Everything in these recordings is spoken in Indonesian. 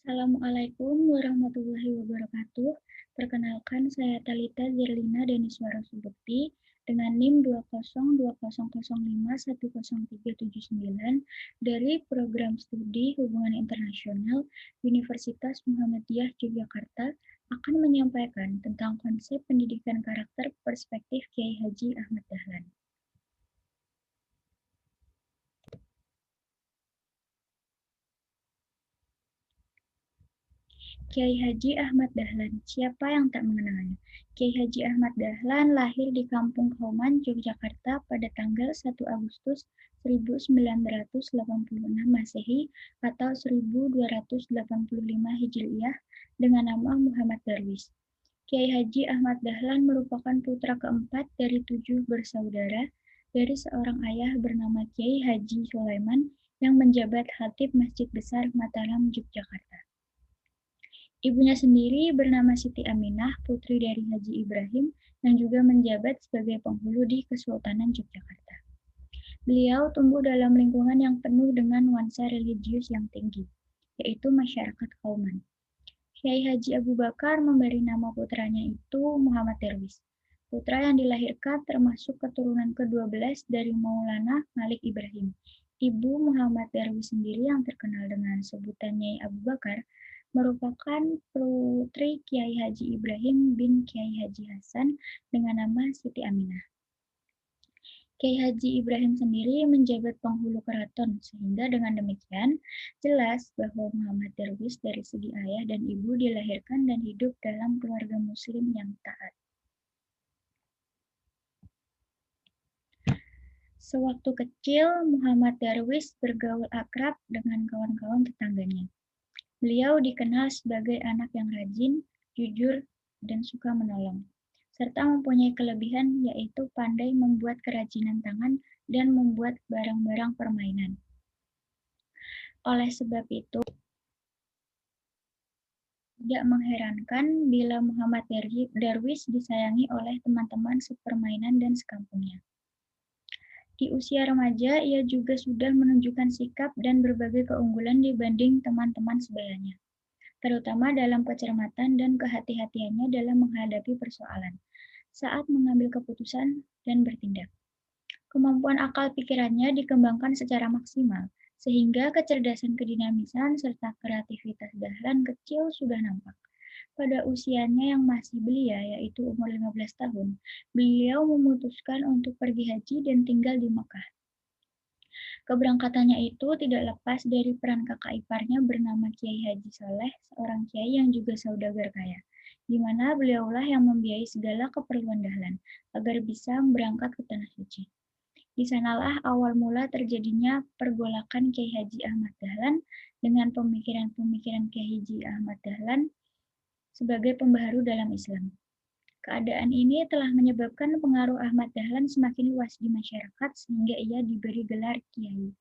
Assalamualaikum warahmatullahi wabarakatuh. Perkenalkan, saya Talita Zirlina Deniswara Subekti dengan NIM 20200510379 dari Program Studi Hubungan Internasional Universitas Muhammadiyah Yogyakarta akan menyampaikan tentang konsep pendidikan karakter perspektif Kiai Haji Ahmad Dahlan. Kiai Haji Ahmad Dahlan, siapa yang tak mengenalnya? Kiai Haji Ahmad Dahlan lahir di Kampung Kauman, Yogyakarta pada tanggal 1 Agustus 1986 Masehi atau 1285 Hijriah dengan nama Muhammad Darwis. Kiai Haji Ahmad Dahlan merupakan putra keempat dari 7 bersaudara dari seorang ayah bernama Kiai Haji Sulaiman yang menjabat khatib Masjid Besar Mataram, Yogyakarta. Ibunya sendiri bernama Siti Aminah, putri dari Haji Ibrahim, yang juga menjabat sebagai penghulu di Kesultanan Yogyakarta. Beliau tumbuh dalam lingkungan yang penuh dengan nuansa religius yang tinggi, yaitu masyarakat Kauman. Kiai Haji Abu Bakar memberi nama putranya itu Muhammad Darwis. Putra yang dilahirkan termasuk keturunan ke-12 dari Maulana Malik Ibrahim. Ibu Muhammad Darwis sendiri yang terkenal dengan sebutan Nyai Abu Bakar merupakan putri Kiai Haji Ibrahim bin Kiai Haji Hasan dengan nama Siti Aminah. Kiai Haji Ibrahim sendiri menjabat penghulu keraton, sehingga dengan demikian jelas bahwa Muhammad Darwis dari segi ayah dan ibu dilahirkan dan hidup dalam keluarga muslim yang taat. Sewaktu kecil, Muhammad Darwis bergaul akrab dengan kawan-kawan tetangganya. Beliau dikenal sebagai anak yang rajin, jujur, dan suka menolong, serta mempunyai kelebihan yaitu pandai membuat kerajinan tangan dan membuat barang-barang permainan. Oleh sebab itu, tidak mengherankan bila Muhammad Darwis disayangi oleh teman-teman sepermainan dan sekampungnya. Di usia remaja, ia juga sudah menunjukkan sikap dan berbagai keunggulan dibanding teman-teman sebayanya, terutama dalam kecermatan dan kehati-hatiannya dalam menghadapi persoalan, saat mengambil keputusan dan bertindak. Kemampuan akal pikirannya dikembangkan secara maksimal, sehingga kecerdasan kedinamisan serta kreativitas Dahlan kecil sudah nampak. Pada usianya yang masih belia, yaitu umur 15 tahun, beliau memutuskan untuk pergi haji dan tinggal di Mekah. Keberangkatannya itu tidak lepas dari peran kakak iparnya bernama Kiai Haji Saleh, seorang kiai yang juga saudagar kaya, di mana beliaulah yang membiayai segala keperluan Dahlan agar bisa berangkat ke Tanah Suci. Di sanalah awal mula terjadinya pergolakan Kiai Haji Ahmad Dahlan dengan pemikiran-pemikiran Kiai Haji Ahmad Dahlan sebagai pembaharu dalam Islam. Keadaan ini telah menyebabkan pengaruh Ahmad Dahlan semakin luas di masyarakat sehingga ia diberi gelar Kiai.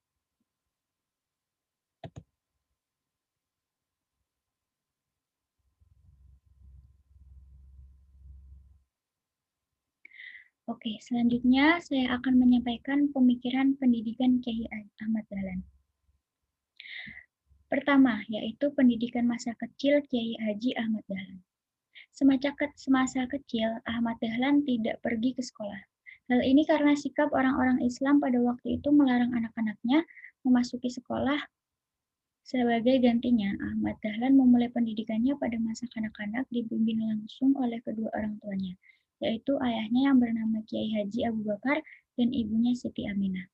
Oke, selanjutnya saya akan menyampaikan pemikiran pendidikan Kiai Ahmad Dahlan. Pertama, yaitu pendidikan masa kecil Kiai Haji Ahmad Dahlan. Semasa kecil, Ahmad Dahlan tidak pergi ke sekolah. Hal ini karena sikap orang-orang Islam pada waktu itu melarang anak-anaknya memasuki sekolah. Sebagai gantinya, Ahmad Dahlan memulai pendidikannya pada masa kanak-kanak dibimbing langsung oleh kedua orang tuanya, yaitu ayahnya yang bernama Kiai Haji Abu Bakar dan ibunya Siti Aminah.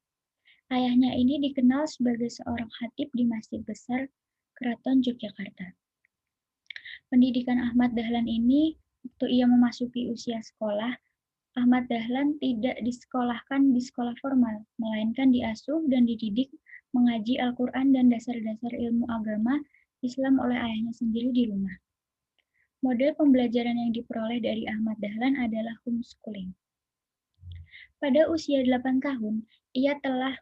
Ayahnya ini dikenal sebagai seorang khatib di Masjid Besar Keraton Yogyakarta. Pendidikan Ahmad Dahlan ini, waktu ia memasuki usia sekolah, Ahmad Dahlan tidak disekolahkan di sekolah formal, melainkan diasuh dan dididik mengaji Al-Quran dan dasar-dasar ilmu agama Islam oleh ayahnya sendiri di rumah. Model pembelajaran yang diperoleh dari Ahmad Dahlan adalah homeschooling. Pada usia 8 tahun, ia telah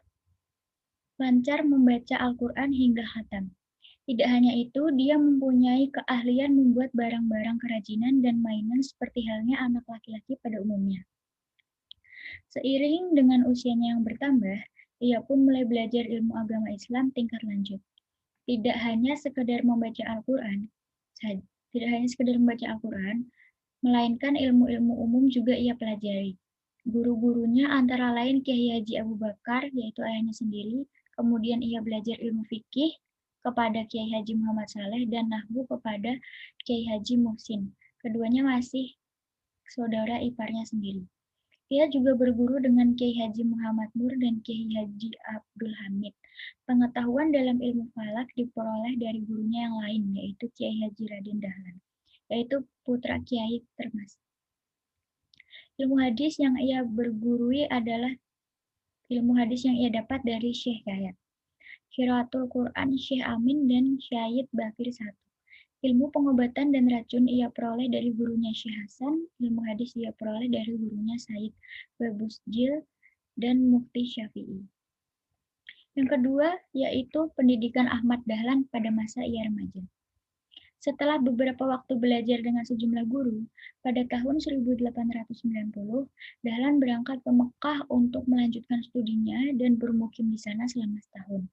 lancar membaca Al-Quran hingga khatam. Tidak hanya itu, dia mempunyai keahlian membuat barang-barang kerajinan dan mainan seperti halnya anak laki-laki pada umumnya. Seiring dengan usianya yang bertambah, ia pun mulai belajar ilmu agama Islam tingkat lanjut. tidak hanya sekedar membaca Al-Quran, melainkan ilmu-ilmu umum juga ia pelajari. Guru-gurunya antara lain Kiai Haji Abu Bakar, yaitu ayahnya sendiri, kemudian ia belajar ilmu fikih kepada Kiai Haji Muhammad Saleh dan nahwu kepada Kiai Haji Muhsin. Keduanya masih saudara iparnya sendiri. Ia juga berguru dengan Kiai Haji Muhammad Nur dan Kiai Haji Abdul Hamid. Pengetahuan dalam ilmu falak diperoleh dari gurunya yang lain, yaitu Kiai Haji Raden Dahlan, yaitu putra Kiai Termas. Ilmu hadis yang ia bergurui adalah ilmu hadis yang ia dapat dari Syekh Yahya, Qiraatul Quran Syekh Amin dan Syahid Bakir I. Ilmu pengobatan dan racun ia peroleh dari gurunya Syekh Hasan, ilmu hadis ia peroleh dari gurunya Said Babusjil dan Mufti Syafi'i. Yang kedua yaitu pendidikan Ahmad Dahlan pada masa ia remaja. Setelah beberapa waktu belajar dengan sejumlah guru, pada tahun 1890, Dahlan berangkat ke Mekah untuk melanjutkan studinya dan bermukim di sana selama setahun.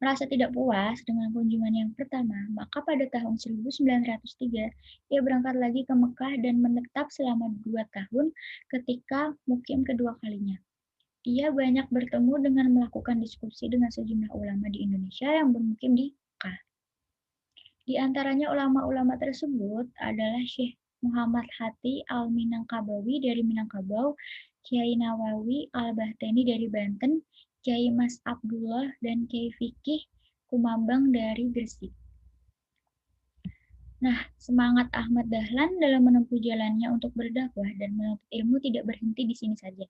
Merasa tidak puas dengan kunjungan yang pertama, maka pada tahun 1903 ia berangkat lagi ke Mekah dan menetap selama 2 tahun ketika mukim kedua kalinya. Ia banyak bertemu dengan melakukan diskusi dengan sejumlah ulama di Indonesia yang bermukim di Mekah. Di antaranya ulama-ulama tersebut adalah Syekh Muhammad Hati Al-Minangkabawi dari Minangkabau, Kiai Nawawi Al-Bahteni dari Banten, Kiai Mas Abdullah dan Kiai Fikih Kumambang dari Gresik. Nah, semangat Ahmad Dahlan dalam menempuh jalannya untuk berdakwah dan menuntut ilmu tidak berhenti di sini saja.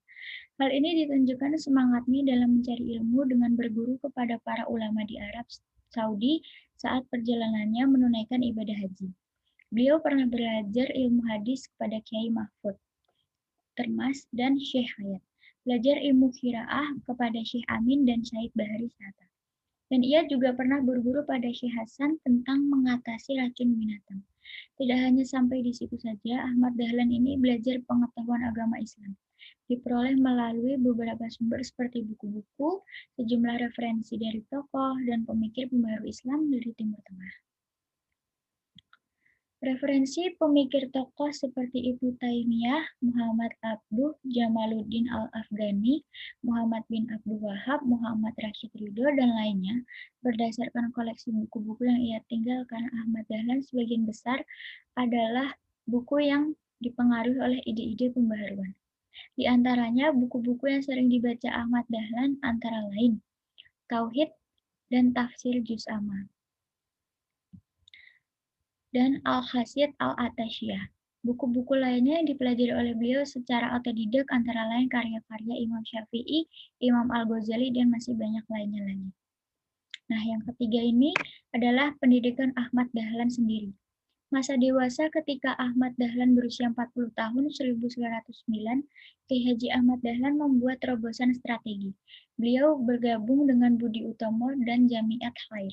Hal ini ditunjukkan semangatnya dalam mencari ilmu dengan berguru kepada para ulama di Arab Saudi saat perjalanannya menunaikan ibadah haji. Beliau pernah belajar ilmu hadis kepada Kiai Mahfud Termas dan Syekh Hayat. Belajar ilmu qiraah kepada Syekh Amin dan Said Bahari Sata. Dan ia juga pernah berguru pada Syekh Hasan tentang mengatasi racun binatang. Tidak hanya sampai di situ saja, Ahmad Dahlan ini belajar pengetahuan agama Islam. Diperoleh melalui beberapa sumber seperti buku-buku, sejumlah referensi dari tokoh, dan pemikir pembaru Islam dari Timur Tengah. Referensi pemikir tokoh seperti Ibnu Taimiyah, Muhammad Abduh, Jamaluddin Al-Afghani, Muhammad bin Abdul Wahab, Muhammad Rashid Ridho, dan lainnya berdasarkan koleksi buku-buku yang ia tinggalkan. Ahmad Dahlan sebagian besar adalah buku yang dipengaruhi oleh ide-ide pembaharuan. Di antaranya buku-buku yang sering dibaca Ahmad Dahlan antara lain Tauhid dan Tafsir Juz Amma dan Al-Hasid Al-Atasyiyah. Buku-buku lainnya yang dipelajari oleh beliau secara otodidak antara lain karya-karya Imam Syafi'i, Imam Al-Ghazali, dan masih banyak lainnya lagi. Nah, yang ketiga ini adalah pendidikan Ahmad Dahlan sendiri. Masa dewasa ketika Ahmad Dahlan berusia 40 tahun 1909, Kiai Haji Ahmad Dahlan membuat terobosan strategi. Beliau bergabung dengan Budi Utomo dan Jamiat Khair.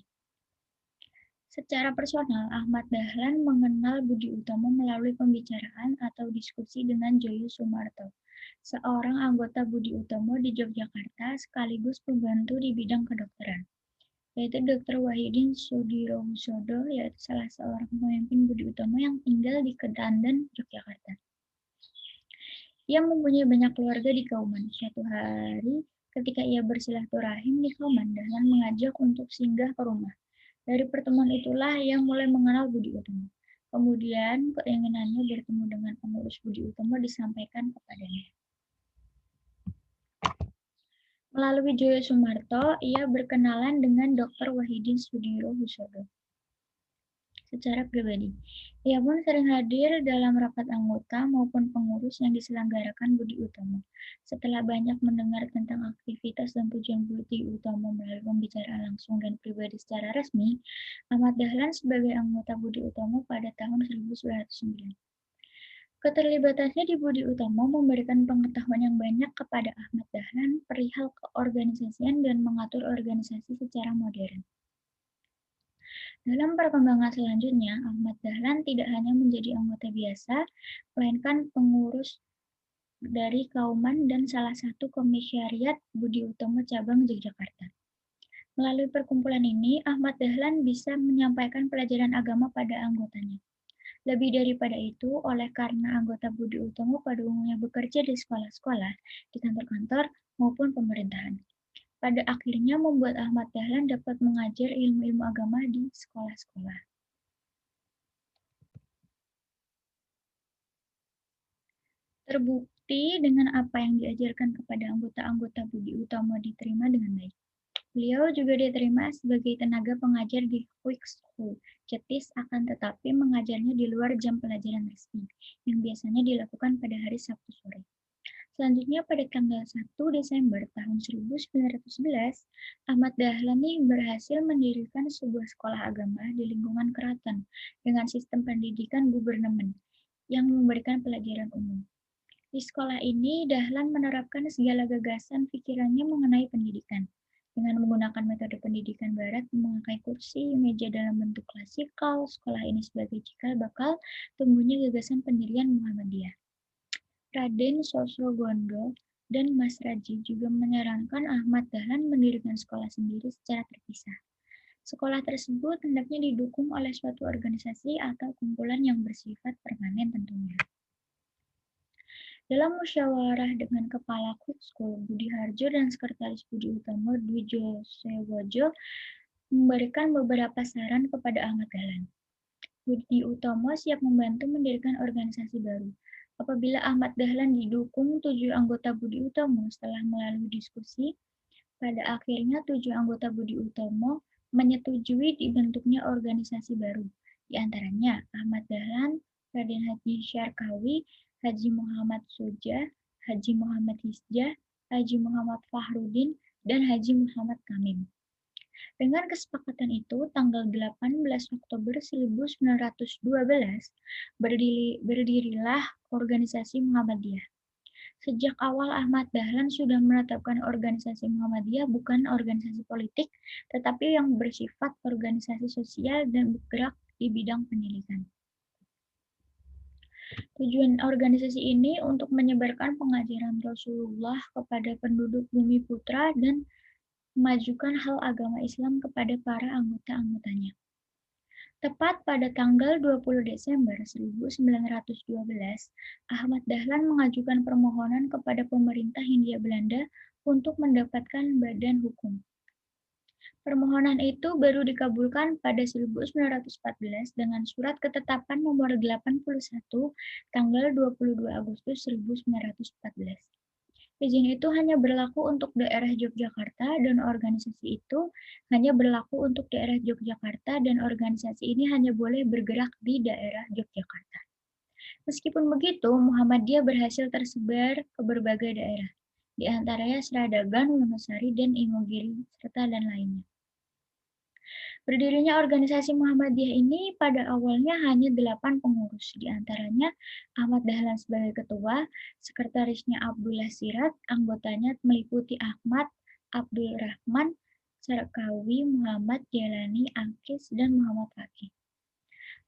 Secara personal, Ahmad Dahlan mengenal Budi Utomo melalui pembicaraan atau diskusi dengan Joyo Sumarto, seorang anggota Budi Utomo di Yogyakarta sekaligus pembantu di bidang kedokteran, yaitu Dr. Wahidin Sudirohusodo, yaitu salah seorang pemimpin Budi Utomo yang tinggal di Kedandan, Yogyakarta. Ia mempunyai banyak keluarga di Kauman. Suatu hari, ketika ia bersilaturahim di Kauman, Dahlan mengajak untuk singgah ke rumah. Dari pertemuan itulah ia mulai mengenal Budi Utomo. Kemudian keinginannya bertemu dengan pengurus Budi Utomo disampaikan kepadanya. Melalui Joyo Sumarto, ia berkenalan dengan Dr. Wahidin Sudirohusodo secara pribadi. Ia pun sering hadir dalam rapat anggota maupun pengurus yang diselenggarakan Budi Utomo. Setelah banyak mendengar tentang aktivitas dan tujuan Budi Utomo melalui pembicaraan langsung dan pribadi secara resmi, Ahmad Dahlan sebagai anggota Budi Utomo pada tahun 1909. Keterlibatannya di Budi Utomo memberikan pengetahuan yang banyak kepada Ahmad Dahlan perihal keorganisasian dan mengatur organisasi secara modern. Dalam perkembangan selanjutnya, Ahmad Dahlan tidak hanya menjadi anggota biasa, melainkan pengurus dari Kauman dan salah satu komisariat Budi Utomo cabang Yogyakarta. Melalui perkumpulan ini, Ahmad Dahlan bisa menyampaikan pelajaran agama pada anggotanya. Lebih daripada itu, oleh karena anggota Budi Utomo pada umumnya bekerja di sekolah-sekolah, di kantor-kantor, maupun pemerintahan. Pada akhirnya membuat Ahmad Dahlan dapat mengajar ilmu-ilmu agama di sekolah-sekolah. Terbukti dengan apa yang diajarkan kepada anggota-anggota Budi Utomo diterima dengan baik. Beliau juga diterima sebagai tenaga pengajar di Quick School, Cetis, akan tetapi mengajarnya di luar jam pelajaran resmi, yang biasanya dilakukan pada hari Sabtu sore. Selanjutnya pada tanggal 1 Desember tahun 1911, Ahmad Dahlan berhasil mendirikan sebuah sekolah agama di lingkungan keraton dengan sistem pendidikan gubernemen yang memberikan pelajaran umum. Di sekolah ini, Dahlan menerapkan segala gagasan pikirannya mengenai pendidikan. Dengan menggunakan metode pendidikan barat, memakai kursi, meja dalam bentuk klasikal, sekolah ini sebagai cikal bakal tumbuhnya gagasan pendirian Muhammadiyah. Raden Sosrogondo dan Mas Raji juga menyarankan Ahmad Dahlan mendirikan sekolah sendiri secara terpisah. Sekolah tersebut hendaknya didukung oleh suatu organisasi atau kumpulan yang bersifat permanen tentunya. Dalam musyawarah dengan Kepala Quick School Budi Harjo dan Sekretaris Budi Utomo Dwijo Sewojo memberikan beberapa saran kepada Ahmad Dahlan. Budi Utomo siap membantu mendirikan organisasi baru. Apabila Ahmad Dahlan didukung 7 anggota Budi Utomo setelah melalui diskusi, pada akhirnya 7 anggota Budi Utomo menyetujui dibentuknya organisasi baru. Di antaranya Ahmad Dahlan, Raden Haji Syarkawi, Haji Muhammad Soja, Haji Muhammad Hisjah, Haji Muhammad Fahrudin, dan Haji Muhammad Kamim. Dengan kesepakatan itu, tanggal 18 Oktober 1912, berdirilah organisasi Muhammadiyah. Sejak awal Ahmad Dahlan sudah menetapkan organisasi Muhammadiyah bukan organisasi politik, tetapi yang bersifat organisasi sosial dan bergerak di bidang pendidikan. Tujuan organisasi ini untuk menyebarkan pengajaran Rasulullah kepada penduduk Bumi Putra dan memajukan hal agama Islam kepada para anggota-anggotanya. Tepat pada tanggal 20 Desember 1912, Ahmad Dahlan mengajukan permohonan kepada pemerintah Hindia Belanda untuk mendapatkan badan hukum. Permohonan itu baru dikabulkan pada 1914 dengan surat ketetapan nomor 81 tanggal 22 Agustus 1914. Izin itu hanya berlaku untuk daerah Yogyakarta dan organisasi itu hanya berlaku untuk daerah Yogyakarta dan organisasi ini hanya boleh bergerak di daerah Yogyakarta. Meskipun begitu, Muhammadiyah berhasil tersebar ke berbagai daerah, di antaranya Seradagan, Wonosari, dan Imogiri, serta dan lainnya. Berdirinya organisasi Muhammadiyah ini pada awalnya hanya 8 pengurus, di antaranya Ahmad Dahlan sebagai ketua, sekretarisnya Abdullah Sirat, anggotanya meliputi Ahmad, Abdul Rahman, Sarkawi, Muhammad Jalani, Angkis, dan Muhammad Fakih.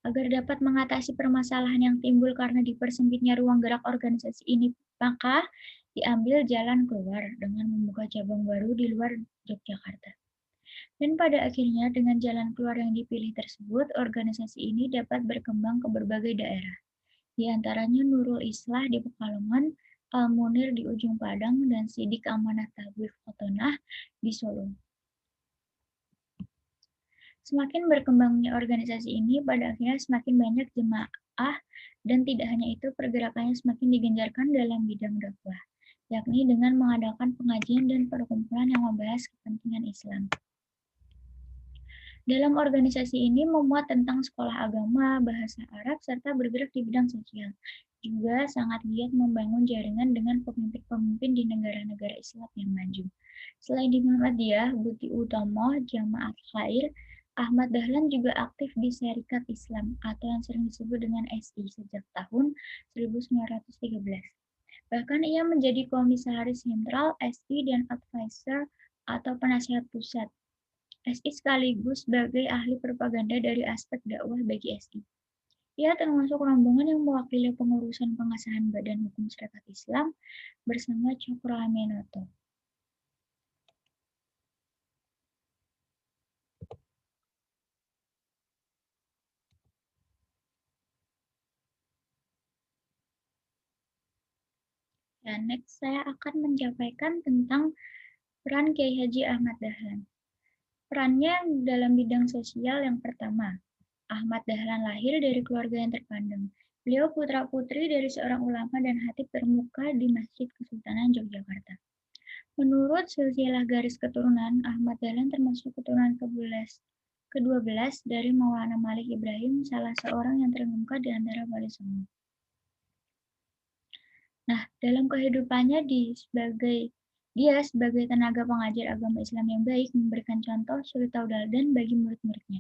Agar dapat mengatasi permasalahan yang timbul karena dipersempitnya ruang gerak organisasi ini, maka diambil jalan keluar dengan membuka cabang baru di luar Yogyakarta. Dan pada akhirnya dengan jalan keluar yang dipilih tersebut, organisasi ini dapat berkembang ke berbagai daerah. Di antaranya Nurul Islah di Pekalongan, Al-Munir di Ujung Padang, dan Sidik Amanah Tabligh Khotonah di Solo. Semakin berkembangnya organisasi ini, pada akhirnya semakin banyak jemaah dan tidak hanya itu pergerakannya semakin digencarkan dalam bidang dakwah, yakni dengan mengadakan pengajian dan perkumpulan yang membahas kepentingan Islam. Dalam organisasi ini memuat tentang sekolah agama, bahasa Arab, serta bergerak di bidang sosial. Juga sangat giat membangun jaringan dengan pemimpin-pemimpin di negara-negara Islam yang maju. Selain di Muhammadiyah, Budi Utomo, Jamaat Khair, Ahmad Dahlan juga aktif di Serikat Islam atau yang sering disebut dengan SI sejak tahun 1913. Bahkan ia menjadi komisaris sentral SI dan advisor atau penasihat pusat SI sekaligus sebagai ahli propaganda dari aspek dakwah bagi SI. Ia termasuk rombongan yang mewakili pengurusan pengesahan Badan Hukum Serikat Islam bersama Cokro Aminoto. Dan next saya akan menyampaikan tentang peran Kiai Haji Ahmad Dahlan. Perannya dalam bidang sosial yang pertama, Ahmad Dahlan lahir dari keluarga yang terpandang. Beliau putra-putri dari seorang ulama dan khatib termuka di Masjid Kesultanan Yogyakarta. Menurut silsilah garis keturunan, Ahmad Dahlan termasuk keturunan ke-12 dari Maulana Malik Ibrahim, salah seorang yang terkemuka di antara Wali Songo. Nah, dalam kehidupannya dia sebagai tenaga pengajar agama Islam yang baik memberikan contoh suri tauladan bagi murid-muridnya.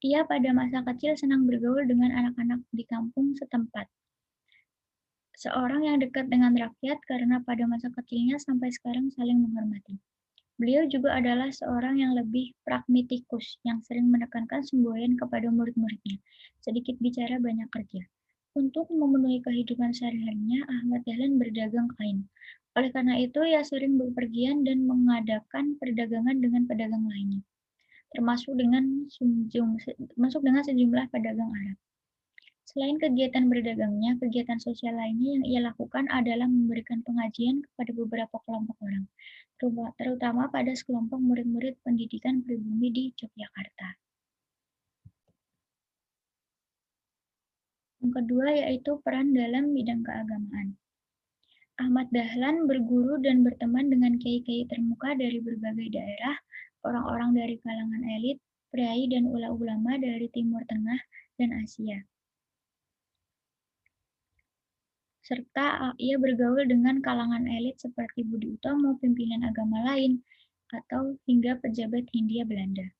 Ia pada masa kecil senang bergaul dengan anak-anak di kampung setempat. Seorang yang dekat dengan rakyat karena pada masa kecilnya sampai sekarang saling menghormati. Beliau juga adalah seorang yang lebih pragmatikus, yang sering menekankan semboyan kepada murid-muridnya. Sedikit bicara, banyak kerja. Untuk memenuhi kehidupan sehari-harinya, Ahmad Dahlan berdagang kain. Oleh karena itu, ia sering bepergian dan mengadakan perdagangan dengan pedagang lainnya, termasuk dengan sejumlah pedagang Arab. Selain kegiatan berdagangnya, kegiatan sosial lainnya yang ia lakukan adalah memberikan pengajian kepada beberapa kelompok orang, terutama pada sekelompok murid-murid pendidikan pribumi di Yogyakarta. Yang kedua yaitu peran dalam bidang keagamaan. Ahmad Dahlan berguru dan berteman dengan kiai-kiai termuka dari berbagai daerah, orang-orang dari kalangan elit, priai dan ulama dari Timur Tengah dan Asia. Serta ia bergaul dengan kalangan elit seperti Budi Utomo, pimpinan agama lain, atau hingga pejabat Hindia Belanda.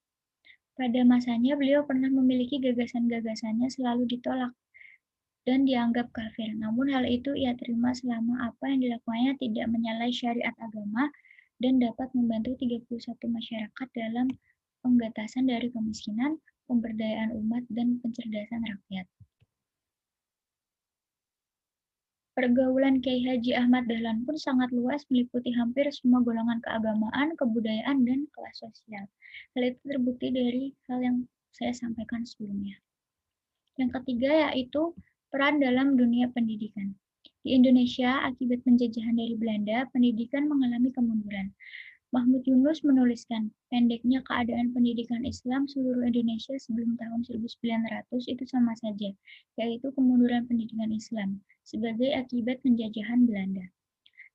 Pada masanya, beliau pernah memiliki gagasan-gagasannya selalu ditolak dan dianggap kafir. Namun hal itu ia terima selama apa yang dilakukannya tidak menyalahi syariat agama dan dapat membantu 31 masyarakat dalam penggatasan dari kemiskinan, pemberdayaan umat, dan pencerdasan rakyat. Pergaulan Kiai Haji Ahmad Dahlan pun sangat luas, meliputi hampir semua golongan keagamaan, kebudayaan, dan kelas sosial. Hal itu terbukti dari hal yang saya sampaikan sebelumnya. Yang ketiga yaitu peran dalam dunia pendidikan. Di Indonesia, akibat penjajahan dari Belanda, pendidikan mengalami kemunduran. Mahmud Yunus menuliskan, pendeknya keadaan pendidikan Islam seluruh Indonesia sebelum tahun 1900 itu sama saja, yaitu kemunduran pendidikan Islam sebagai akibat penjajahan Belanda.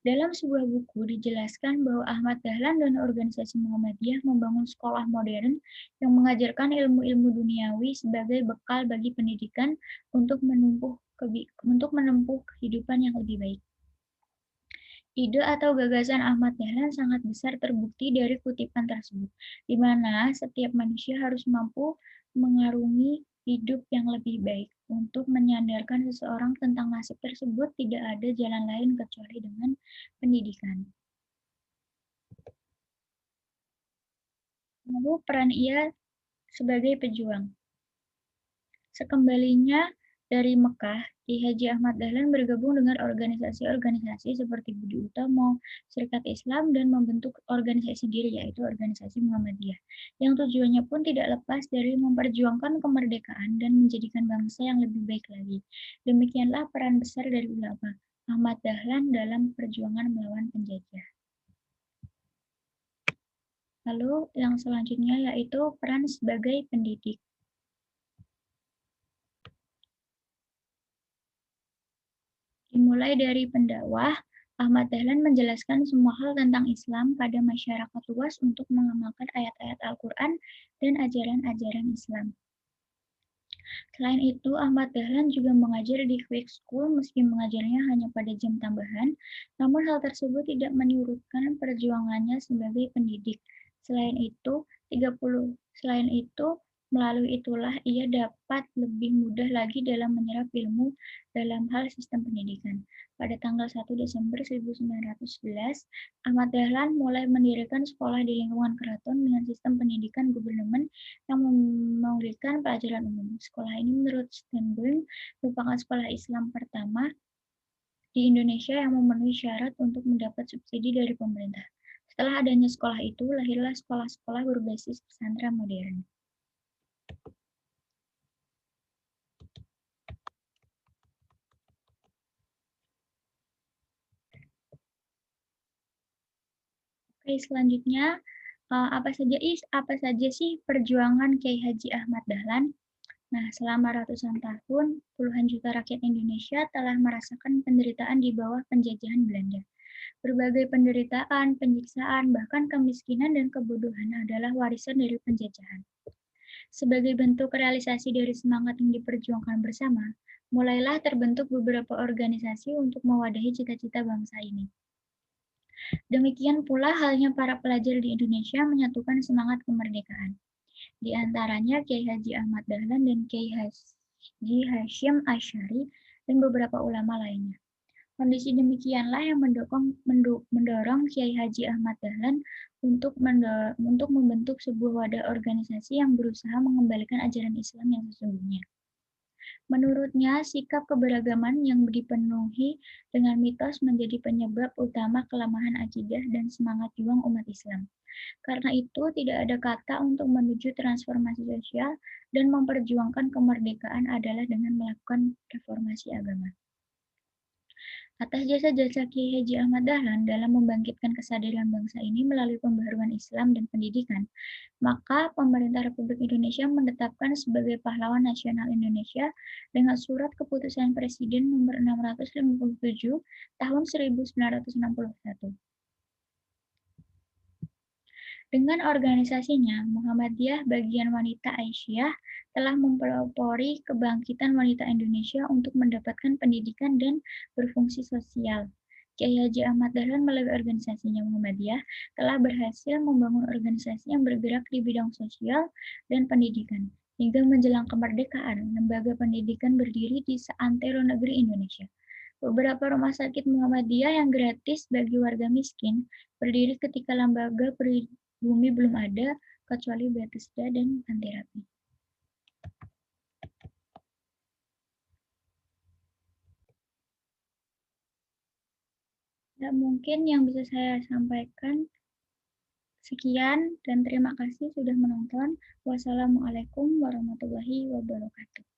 Dalam sebuah buku dijelaskan bahwa Ahmad Dahlan dan organisasi Muhammadiyah membangun sekolah modern yang mengajarkan ilmu-ilmu duniawi sebagai bekal bagi pendidikan untuk menempuh kehidupan yang lebih baik. Ide atau gagasan Ahmad Dahlan sangat besar terbukti dari kutipan tersebut, di mana setiap manusia harus mampu mengarungi hidup yang lebih baik. Untuk menyadarkan seseorang tentang nasib tersebut, tidak ada jalan lain kecuali dengan pendidikan. Lalu peran ia sebagai pejuang. Sekembalinya dari Mekah, Kiai Haji Ahmad Dahlan bergabung dengan organisasi-organisasi seperti Budi Utomo, Serikat Islam, dan membentuk organisasi sendiri, yaitu organisasi Muhammadiyah, yang tujuannya pun tidak lepas dari memperjuangkan kemerdekaan dan menjadikan bangsa yang lebih baik lagi. Demikianlah peran besar dari ulama Ahmad Dahlan dalam perjuangan melawan penjajah. Lalu yang selanjutnya yaitu peran sebagai pendidik. Dimulai dari pendakwah, Ahmad Dahlan menjelaskan semua hal tentang Islam pada masyarakat luas untuk mengamalkan ayat-ayat Al-Quran dan ajaran-ajaran Islam. Selain itu, Ahmad Dahlan juga mengajar di Quick School meski mengajarnya hanya pada jam tambahan, namun hal tersebut tidak menyurutkan perjuangannya sebagai pendidik. Selain itu, melalui itulah ia dapat lebih mudah lagi dalam menyerap ilmu dalam hal sistem pendidikan. Pada tanggal 1 Desember 1911, Ahmad Dahlan mulai mendirikan sekolah di lingkungan keraton dengan sistem pendidikan gubernemen yang memberikan pelajaran umum. Sekolah ini menurut Sternberg merupakan sekolah Islam pertama di Indonesia yang memenuhi syarat untuk mendapat subsidi dari pemerintah. Setelah adanya sekolah itu, lahirlah sekolah-sekolah berbasis pesantren modern. Oke, selanjutnya apa saja sih perjuangan Kiai Haji Ahmad Dahlan? Nah, selama ratusan tahun, puluhan juta rakyat Indonesia telah merasakan penderitaan di bawah penjajahan Belanda. Berbagai penderitaan, penyiksaan, bahkan kemiskinan dan kebodohan adalah warisan dari penjajahan. Sebagai bentuk realisasi dari semangat yang diperjuangkan bersama, mulailah terbentuk beberapa organisasi untuk mewadahi cita-cita bangsa ini. Demikian pula halnya para pelajar di Indonesia menyatukan semangat kemerdekaan. Di antaranya Kiai Haji Ahmad Dahlan dan Kiai Haji Hashim Asy'ari dan beberapa ulama lainnya. Kondisi demikianlah yang mendorong Kiai Haji Ahmad Dahlan untuk membentuk sebuah wadah organisasi yang berusaha mengembalikan ajaran Islam yang sesungguhnya. Menurutnya, sikap keberagaman yang dipenuhi dengan mitos menjadi penyebab utama kelemahan akidah dan semangat juang umat Islam. Karena itu, tidak ada kata untuk menuju transformasi sosial dan memperjuangkan kemerdekaan adalah dengan melakukan reformasi agama. Atas jasa-jasa Kiai Haji Ahmad Dahlan dalam membangkitkan kesadaran bangsa ini melalui pembaharuan Islam dan pendidikan, maka pemerintah Republik Indonesia menetapkan sebagai pahlawan nasional Indonesia dengan surat keputusan Presiden nomor 657 tahun 1961. Dengan organisasinya, Muhammadiyah Bagian Wanita Aisyah telah mempelopori kebangkitan wanita Indonesia untuk mendapatkan pendidikan dan berfungsi sosial. Kiai Haji Ahmad Dahlan melalui organisasinya Muhammadiyah telah berhasil membangun organisasi yang bergerak di bidang sosial dan pendidikan. Hingga menjelang kemerdekaan, lembaga pendidikan berdiri di seantero negeri Indonesia. Beberapa rumah sakit Muhammadiyah yang gratis bagi warga miskin berdiri ketika lembaga bumi belum ada, kecuali Bethesda dan Panterapi. Nah, mungkin yang bisa saya sampaikan sekian dan terima kasih sudah menonton. Wassalamualaikum warahmatullahi wabarakatuh.